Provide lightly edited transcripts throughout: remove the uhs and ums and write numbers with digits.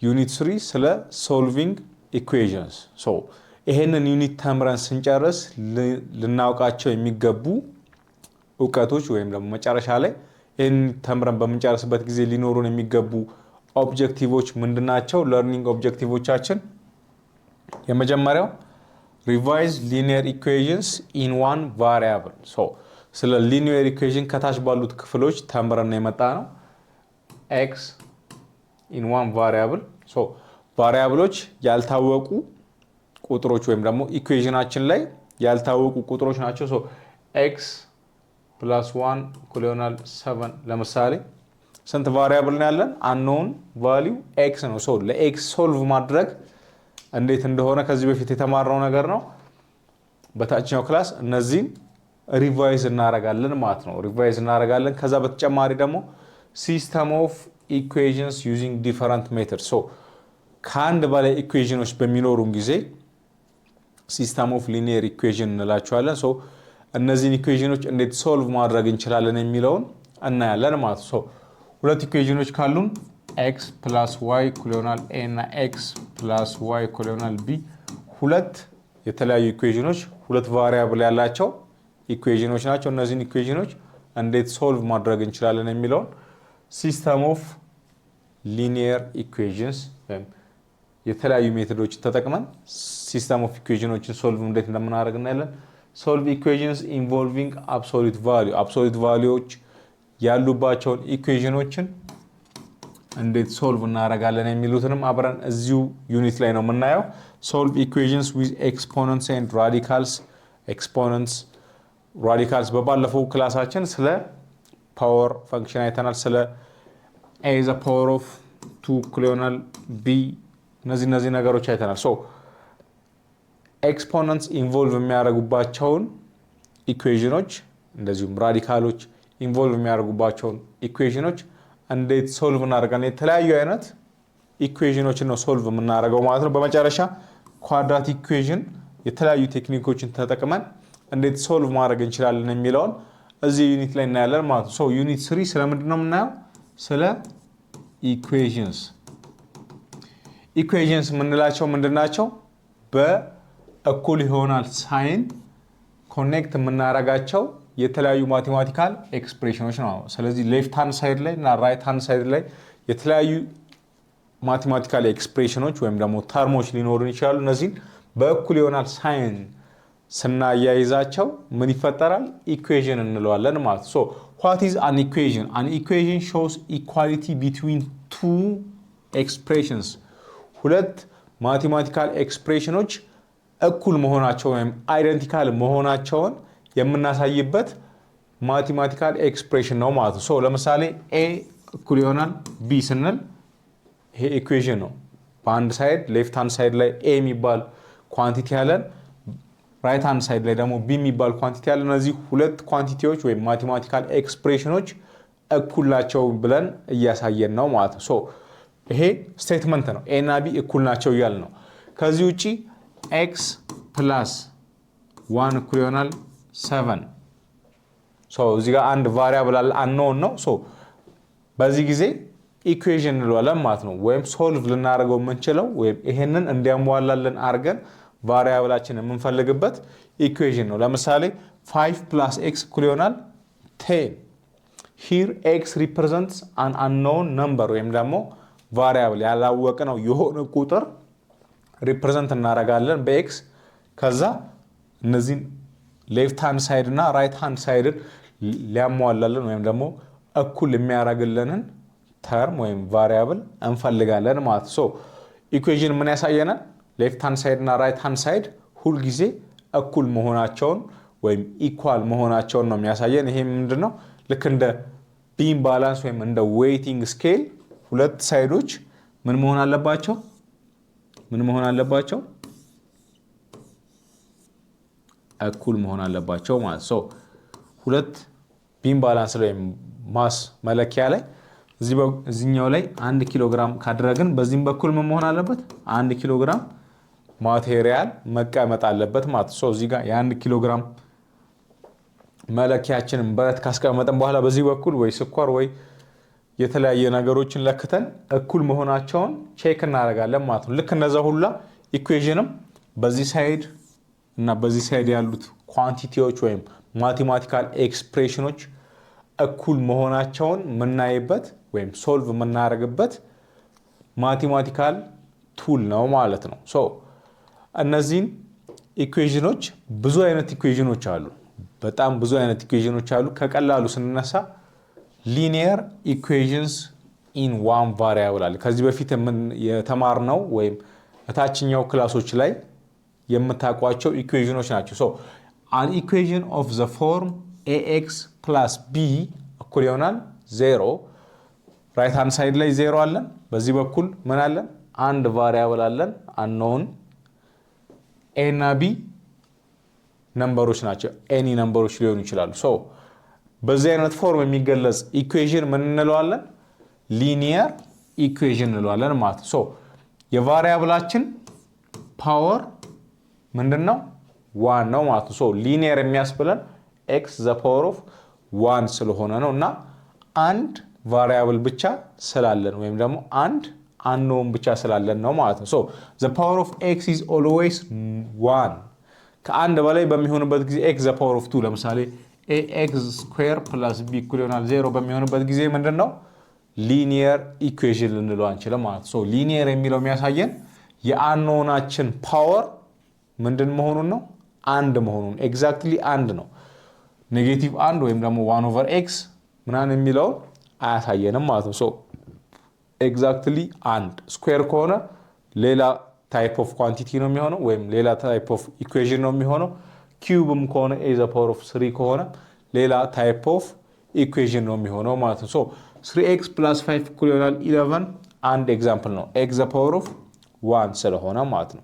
ዩኒት 3 ስለ solving equations so ይሄንን ዩኒት ተምረን ስንጨርስ ልናውቃቸው የሚገቡ ዕውቀቶች ወይም ደግሞ መጨረሻ ላይ ይሄን ተምረን በመጨረስበት ጊዜ ሊኖሩን የሚገቡ ኦብጀክቲቮች ምንድናቸው ለርኒንግ ኦብጀክቲቮቻችን የመጀመሪያው revise linear equations in one variable so ስለ linear equation ከታች ባሉት ክፍሎች ተምረን የመጣ ነው x in one variable so ቫሪያብሎች ያልታወቁ ቁጥሮች ወይም ደግሞ ኢኩዌሽናችን ላይ ያልታወቁ ቁጥሮች ናቸው so x plus 1 እኩል ይሆናል 7 ለምሳሌ ስንት ቫሪያብል ነው ያለን unknown value x ነው so ለx ሶልቭ ማድረግ እንዴት እንደሆነ ከዚህ በፊት የተማርነው ነገር ነው በታችኛው ክላስ እነዚህን ሪቫይዝ እናደርጋለን ማለት ነው ሪቫይዝ እናደርጋለን ከዛ በተጨማሪ ደግሞ system of equations using different methods so ከአንድ በላይ ኢኩዌሽኖች በሚኖሩን ጊዜ system of linear equation እንላቸዋለን so እነዚህን ኢኩዌሽኖች እንዴት ሶልቭ ማድረግ እንችላለን የሚለውን እናያለን ማለት ነው so ሁለት ኢኩዌሽኖች ካሉን x plus y እኩል ይሆናል a እና x plus y እኩል ይሆናል b ሁለት የተለያዩ ኢኩዌሽኖች ሁለት ቫሪያብል ያላቸው ኢኩዌሽኖች ናቸው እነዚህን ኢኩዌሽኖች እንዴት ሶልቭ ማድረግ እንችላለን የሚለውን system of linear equations የተለያዩ ሜቶዶችን ተጠቅመን system of equationዎችን ሶልቭ እንዴት እንደምናደርግ እናያለን solve equations involving absolute valueዎች ያሉባቸውን ኢኩዌሽኖችን እንዴት ሶልቭ እናደርጋለን የሚሉትንም አብረን እዚሁ ዩኒት ላይ ነው የምናየው solve equations with exponents and radicals በባለፈው ክላሳችን ስለ ፓወር ፈንክሽን አይተናል ስለ a is a power of 2 እኩል ይሆናል b እነዚህ ነገሮች አይተናል so exponents involve የሚያደርጉባቸውን ኢኩዌሽኖች እንደዚሁም ራዲካሎች involve የሚያደርጉባቸውን ኢኩዌሽኖች እንዴት ሶልቭ እናደርጋለን የተለያዩ አይነት ኢኩዌሽኖችን ነው ሶልቭ የምናደርገው ማለት ነው በመጨረሻ ኳድራቲክ ኢኩዌሽን የተለያዩ ቴክኒኮችን ተጠቅመን እንዴት ሶልቭ ማድረግ እንችላለን የሚለውን እዚህ ዩኒት ላይ እናያለን ማለት ነው so ዩኒት 3 ስለምንድን ነው የምናየው ስለ ኢኩዌሽንስ ምንላቸው ምንድናቸው በእኩል ይሆናል ሳይን ኮኔክት የምናደርጋቸው የተለያዩ ማቴማቲካል ኤክስፕሬሽኖች ነው ስለዚህ ሌፍት ሃንድ ሳይድ ላይ እና ራይት ሃንድ ሳይድ ላይ የተለያዩ ማቴማቲካል ኤክስፕሬሽኖች ወይም ደግሞ ተርሞች ሊኖሩን ይችላሉ እነዚህን በእኩል ይሆናል ሳይን ስናያይዛቸው ምን ይፈጠራል ኢኩዌሽን እንለዋለን ማለት so what is an equation shows equality between two expressions ሁለት ማቴማቲካል ኤክስፕሬሽኖች እኩል መሆናቸው ወይም አይደንቲካል መሆናቸውን የምናሳይበት ማቴማቲካል ኤክስፕሬሽን ነው ማለት ነው so ለምሳሌ a እኩል ይሆናል b ስንል ይሄ ኢኩዌሽን ነው በአንድ ሳይድ ሌፍት ሃንድ ሳይድ ላይ a የሚባል ኳንቲቲ ያለን ራይት ሃንድ ሳይድ ላይ ደግሞ b የሚባል ኳንቲቲ ያለን እነዚህ ሁለት ኳንቲቲዎች ወይም ማቴማቲካል ኤክስፕሬሽኖች እኩል ናቸው ብለን እያሳየን ነው ማለት ነው so ይሄ ስቴትመንት ነው a እና b እኩል ናቸው ይላል ነው ከዚህ ውጪ x plus 1 እኩል ይሆናል 7 so እዚህ ጋር አንድ ቫሪያብል አለ unknown ነው so በዚህ ጊዜ ኢኩዌሽን እንለዋለን ማለት ነው ወይም ሶልቭ ልናደርገው የምንችለው ወይም ይሄንን እንዲያሟላልን አድርገን ቫሪያብላችንን የምንፈልግበት ኢኩዌሽን ነው ለምሳሌ 5 plus x እኩል ይሆናል 10 here x represents an unknown number ወይም ደግሞ ቫሪያብል ያላወቀ ነው የሆነ ቁጥር ሪፕሬዘንት እናደርጋለን በx ከዛ እነዚህን ሌፍት ሃንድ ሳይድ እና ራይት ሃንድ ሳይድ ሊያሟላልን ወይም ደግሞ እኩል የሚያደርግልንን ተርም ወይም ቫሪያብል እንፈልጋለን ማለት so ኢኩዌሽን ምን ያሳየናል ሌፍት ሃንድ ሳይድ እና ራይት ሃንድ ሳይድ ሁሉ ጊዜ እኩል መሆናቸውን ወይም ኢኳል መሆናቸውን ነው የሚያሳየን ይሄ ምንድነው ልክ እንደ ቢም ባላንስ ወይም እንደ ዌይቲንግ ስኬል ሁለት ሳይዶች ምን መሆን አለባቸው እኩል መሆን አለባቸው ማለት so ሁለት ቢም ባላንስ ላይ ማስ መለኪያ ላይ እዚህኛው ላይ 1 ኪሎ ግራም ካደረግን በዚህም በኩል ምን መሆን አለበት 1 ኪሎ ግራም ማቴሪያል መቀመጥ አለበት ማለት so እዚህ ጋር የ1 ኪሎ ግራም መለኪያችንን ብረት ካስቀመጠን በኋላ በዚህ በኩል ወይ ስኳር ወይ የተለያየ ነገሮችን ለክተን እኩል መሆናቸውን ቼክ እናደርጋለን ማለት ነው። ልክ እንደዛ ሁላ ኢኩዌሽንም በዚህ ሳይድ እና በዚህ ሳይድ ያሉት ኳንቲቲዎች ወይም ማቴማቲካል ኤክስፕሬሽኖች እኩል መሆናቸውን የምናይበት ወይም ሶልቭ የምናደርግበት ማቴማቲካል ቱል ነው ማለት ነው። ሶ እነዚህን ኢኩዌሽኖች ብዙ አይነት ኢኩዌሽኖች አሉ። በጣም ብዙ አይነት ኢኩዌሽኖች አሉ። ከቀላሉ ስንነሳ ሊኒየር ኢኩዌሽንስ ኢን ዋን ቫሪያብል አለ። ከዚህ በፊት የተማርነው ወይም ታችኛው ክላሶች ላይ የምታውቋቸው ኢኩዌሽኖች ናቸው። ሶ an equation of the form ax plus b እኩል ይሆናል 0 ራይት ሃንድ ሳይድ ላይ 0 አለን። በዚህ በኩል ምን አለን? አንድ ቫሪያብል አለን unknown a እና b ነምበሮች ናቸው። ኤኒ ነምበሮች ሊሆኑ ይችላሉ። ሶ በዚህ አይነት ፎርም የሚገለጽ ኢኩዌሽን ምን እንለዋለን? ሊኒየር ኢኩዌሽን እንለዋለን ማለት ነው። ሶ የቫሪያብላችን ፓወር ምንድነው? 1 ነው ማለት ነው። ሶ ሊኒየር የሚያስብለን x the power of 1 ስለሆነ ነው እና አንድ ቫሪያብል ብቻ ስላለን ወይም ደግሞ አንድ unknown ብቻ ስላለን ነው ማለት ነው። ሶ the power of x is always 1 ከአንድ በላይ በሚሆንበት ጊዜ x the power of 2 ለምሳሌ ax square plus b እኩል ይሆናል 0 በሚሆንበት ጊዜ ምንድነው? ሊኒየር ኢኩዌሽን ልንለው አንችልም ማለት ነው። ሶ ሊኒየር የሚለው የሚያሳየን የአንኖናችን ፓወር ምንድን መሆኑን ነው? አንድ መሆኑን ኤግዛክትሊ አንድ ነው። ኔጌቲቭ አንድ ወይም ደግሞ 1/x ምናምን የሚለው አያሳየንም ማለት ነው። ሶ ኤግዛክትሊ አንድ ስኩዌር ከሆነ ሌላ ታይፕ ኦፍ ኳንቲቲ ነው የሚሆነው ወይም ሌላ ታይፕ ኦፍ ኢኩዌሽን ነው የሚሆነው። ኪዩብም ከሆነ a the power of 3 ከሆነ ሌላ ታይፕ ኦፍ ኢኩዌሽን ነው የሚሆነው ማለት ነው። ሶ 3x plus 5 እኩል ይሆናል 11 አንድ ኤግዛምፕል ነው x the power of 1 ስለሆነ ማለት ነው።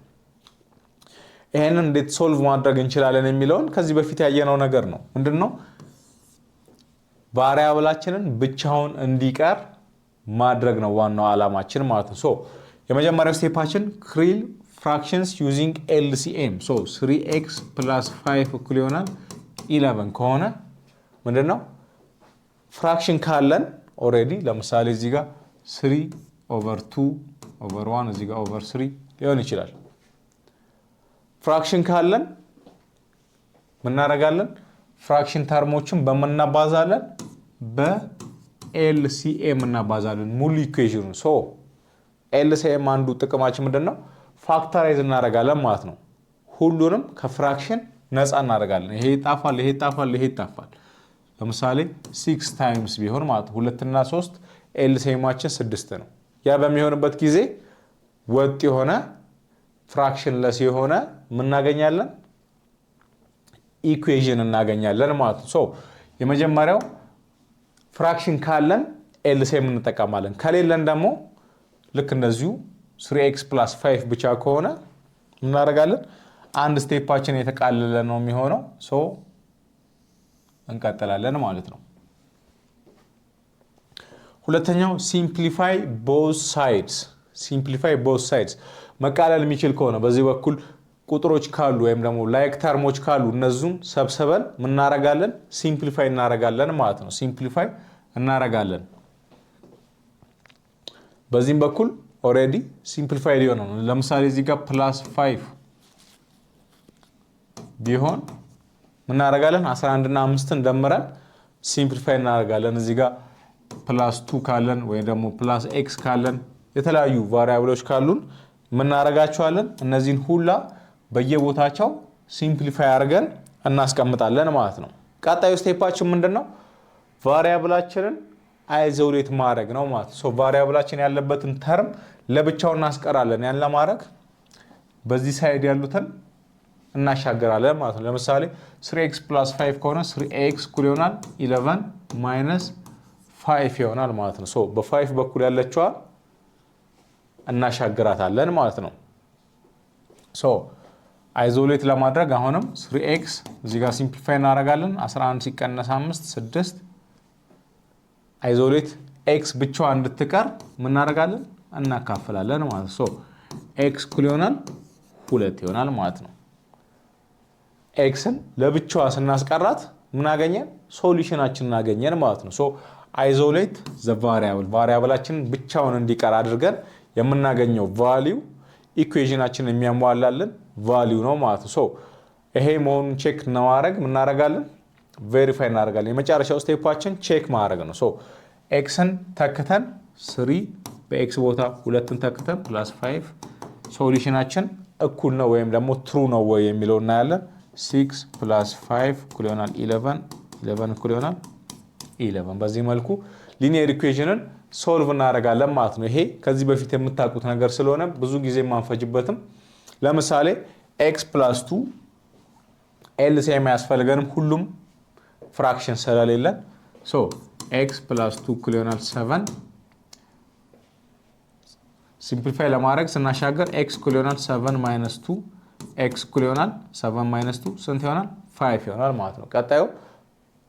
ይሄንን እንዴት ሶልቭ ማድረግ እንችላለን የሚለውን ከዚህ በፊት ያየነው ነገር ነው። ምንድነው? ቫሪያብላችንን ብቻውን እንዲቀር ማድረግ ነው ዋናው ዓላማችን ማለት ነው። ሶ የመጀመሪያው ስቴፓችን ክሪል ፍራክሽንስ ዩዚንግ LCM ሶ 3x plus 5 እኩል ይሆናል 11 ከሆነ ምንድነው? ፍራክሽን ካለን ኦሬዲ ለምሳሌ እዚህ ጋር 3/2/1 እዚህ ጋር /3 ሊሆን ይችላል። ፍራክሽን ካለን ምን እናደርጋለን? ፍራክሽን ተርሞችን በመናባዛለን በLCM እናባዛለን ሙሉ ኢኩዌሽኑ። ሶ LCM አንዱ ጥቅማችን ምንድነው? ፋክተራይዝ እናደርጋለን ማለት ነው። ሁሉንም ከፍራክሽን ነፃ እናደርጋለን። ይሄ ይጣፋል፣ ይሄ ይጣፋል፣ ይሄ ይጣፋል። ለምሳሌ 6 ታይምስ ቢሆን ማለት 2 እና 3 LCMአችን 6 ነው። ያ በሚሆንበት ጊዜ ወጥ የሆነ ፍራክሽን ለስ የሆነ ምን እናገኛለን? ኢኩዌሽን እናገኛለን ማለት ነው። ሶ የመጀመሪያው ፍራክሽን ካለን LCM እንጠቀማለን። ከሌለን ደግሞ ልክ እንደዚሁ 3x plus 5 ብቻ ከሆነ እናደርጋለን አንድ ስቴፓችን የተቃለለ ነው የሚሆነው። ሶ እንቀጥላለን ማለት ነው። ሁለተኛው ሲምፕሊፋይ ቦዝ ሳይድስ። ሲምፕሊፋይ ቦዝ ሳይድስ መቃለል የሚችል ከሆነ በዚህ በኩል ቁጥሮች ካሉ ወይም ደግሞ ላይክ ተርሞች ካሉ እነሱን ሰብስበን ምን እናደርጋለን? ሲምፕሊፋይ እናደርጋለን ማለት ነው። ሲምፕሊፋይ እናደርጋለን። በዚህም በኩል ኦሬዲ ሲምፕሊፋይ ሊሆን ነው። ለምሳሌ እዚህ ጋር +5 ቢሆን ምን እናደርጋለን? 11 እና 5ን ደምረን ሲምፕሊፋይ እናደርጋለን። እዚህ ጋር +2 ካለን ወይ ደግሞ +x ካለን የተለያዩ ቫሪያብሎች ካሉን ምን እናደርጋቸዋለን? እነዚህን ሁላ በየቦታቸው ሲምፕሊፋይ አድርገን እናስቀምጣለን ማለት ነው። ቀጣዩ ስቴፓችን ምንድነው? ቫሪያብላችንን አይዞሌት ማድረግ ነው ማለት ነው። ሶ ቫሪያብላችን ያለበትን ተርም ለብቻው እናስቀራለን። ያን ለማድረግ በዚህ ሳይድ ያሉትን እናሻገራለን ማለት ነው። ለምሳሌ 3x plus 5 ከሆነ 3x እኩል ይሆናል 11 minus 5 ይሆናል ማለት ነው። ሶ በ5 በኩል ያለችዋ እናሻግራታለን ማለት ነው። ሶ አይዞሌት ለማድረግ አሁንም 3x እዚህ ጋር ሲምፕሊፋይ እናደርጋለን። 11 ሲቀነስ 5 6 አይዞሌት x ብቻዋ እንድትቀር ምን እናደርጋለን? እናካፍላለን ማለት ነው። ሶ x እኩል ይሆናል 2 ይሆናል ማለት ነው። ኤክስን ለብቻዋ ስናስቀራት ምን አገኘን? ሶሉሽናችንን አገኘን ማለት ነው። ሶ አይዞሌት ዘ ቫሪያብል ቫሪያብላችንን ብቻውን እንዲቀር አድርገን የምናገኘው ቫልዩ ኢኩዌሽናችንን የሚያሟላልን ቫልዩ ነው ማለት ነው። ሶ ይሄ መሆኑን ቼክ ለማድረግ ምን እናደርጋለን? ቬሪፋይ እናደርጋለን። የመጨረሻው ስቴፓችን ቼክ ማድረግ ነው። ሶ ኤክስን ተክተን 3 በኤክስ ቦታ 2ን ተክተን ፕላስ 5 ሶሉሽናችን እኩል ነው ወይም ደግሞ ትሩ ነው ወይ የሚለው እናያለን። 6 ፕላስ 5 እኩል ይሆናል 11 11 እኩል ይሆናል 11። በዚህ መልኩ ሊኒየር ኢኩዌሽንን ሶልቭ እናደርጋለን ማለት ነው። ይሄ ከዚህ በፊት የምታውቁት ነገር ስለሆነ ብዙ ጊዜ ማንፈጅበትም። ለምሳሌ ኤክስ ፕላስ 2 ኤልሲኤም አያስፈልገንም ሁሉም ፍራክሽን ስለሌለን። ሶ ኤክስ ፕላስ 2 እኩል ይሆናል 7። ሲምፕሊፋይ ለማድረግ ስናሻገር ኤክስ እኩል ይሆናል 7 ማይነስ 2 ኤክስ እኩል ይሆናል 7 ማይነስ 2 ስንት ይሆናል? 5 ይሆናል ማለት ነው። ቀጣዩ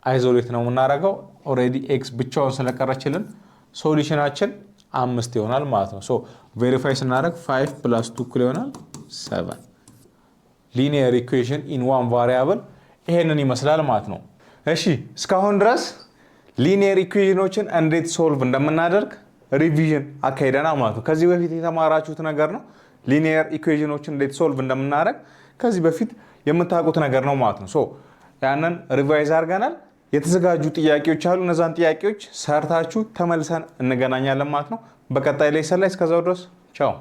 አይዞሌት ነው የምናደርገው። ኦልሬዲ ኤክስ ብቻውን ስለቀረችልን ሶሉሽናችን 5 ይሆናል ማለት ነው። ሶ ቬሪፋይ ስናደርግ 5 ፕላስ 2 እኩል ይሆናል 7። ሊኒየር ኢኩዌሽን ኢን ዋን ቫሪያብል ይሄንን ይመስላል ማለት ነው። እሺ እስካሁን ድረስ ሊኒየር ኢኩዌሽኖችን እንዴት ሶልቭ እንደምናደርግ ሪቪዥን አካሂደናል ማለት ነው። ከዚህ በፊት የተማራችሁት ነገር ነው። ሊኒየር ኢኩዌሽኖችን እንዴት ሶልቭ እንደምናደርግ ከዚህ በፊት የምታውቁት ነገር ነው ማለት ነው። ሶ ያንን ሪቫይዝ አድርገናል። የተዘጋጁ ጥያቄዎች አሉ። እነዛን ጥያቄዎች ሰርታችሁ ተመልሰን እንገናኛለን ማለት ነው በቀጣይ ሌሰን ላይ። እስከዛው ድረስ ቻው።